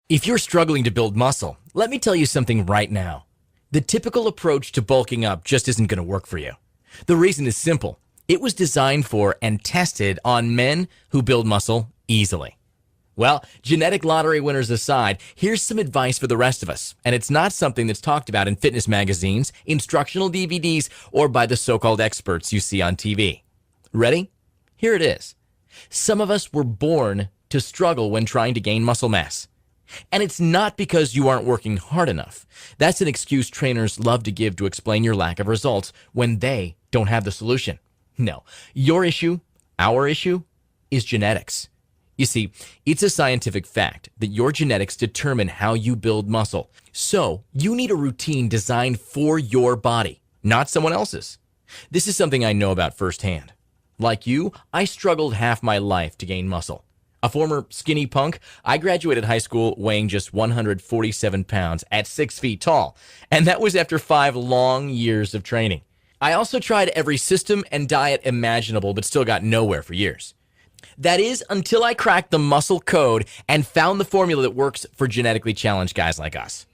If you're struggling to build muscle, let me tell you something right now. The typical approach to bulking up just isn't going to work for you. The reason is simple. It was designed for and tested on men who build muscle easily. Well, genetic lottery winners aside, here's some advice for the rest of us. And it's not something that's talked about in fitness magazines, instructional DVDs, or by the so-called experts you see on TV. Ready? Here it is. Some of us were born to struggle when trying to gain muscle mass. And it's not because you aren't working hard enough. That's an excuse trainers love to give to explain your lack of results when they don't have the solution. No, your issue, our issue, is genetics. You see, it's a scientific fact that your genetics determine how you build muscle. So you need a routine designed for your body, not someone else's. This is something I know about firsthand. Like you, I struggled half my life to gain muscle. A former skinny punk, I graduated high school weighing just 147 pounds at 6 feet tall, and that was after 5 long years of training. I also tried every system and diet imaginable, but still got nowhere for years. That is, until I cracked the muscle code and found the formula that works for genetically challenged guys like us.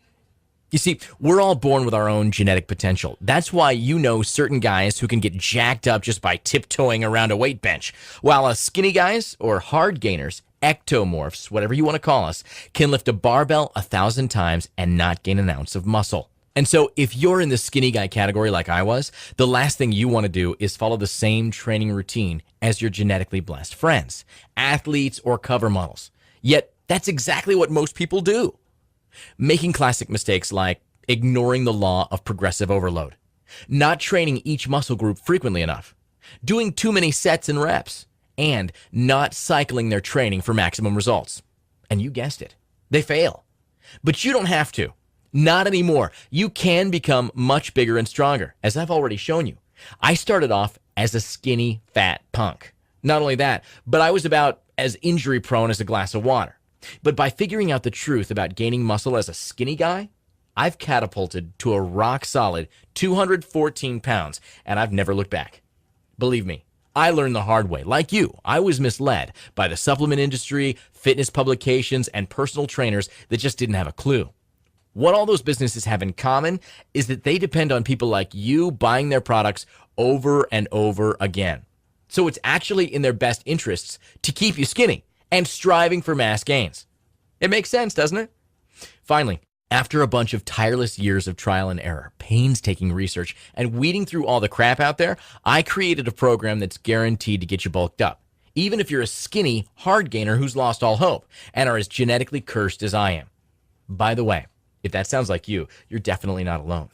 You see, we're all born with our own genetic potential. That's why you know certain guys who can get jacked up just by tiptoeing around a weight bench, while us skinny guys, or hard gainers, ectomorphs, whatever you want to call us, can lift a barbell 1,000 times and not gain an ounce of muscle. And so if you're in the skinny guy category like I was, the last thing you want to do is follow the same training routine as your genetically blessed friends, athletes, or cover models. Yet that's exactly what most people do. Making classic mistakes like ignoring the law of progressive overload, not training each muscle group frequently enough, doing too many sets and reps, and not cycling their training for maximum results. And you guessed it, they fail. But you don't have to. Not anymore. You can become much bigger and stronger, as I've already shown you. I started off as a skinny, fat punk. Not only that, but I was about as injury prone as a glass of water. But by figuring out the truth about gaining muscle as a skinny guy, I've catapulted to a rock-solid 214 pounds, and I've never looked back. Believe me, I learned the hard way. Like you, I was misled by the supplement industry, fitness publications, and personal trainers that just didn't have a clue. What all those businesses have in common is that they depend on people like you buying their products over and over again. So it's actually in their best interests to keep you skinny and striving for mass gains. It makes sense, doesn't it? Finally, after a bunch of tireless years of trial and error, painstaking research, and weeding through all the crap out there, I created a program that's guaranteed to get you bulked up, even if you're a skinny, hard gainer who's lost all hope and are as genetically cursed as I am. By the way, if that sounds like you, you're definitely not alone.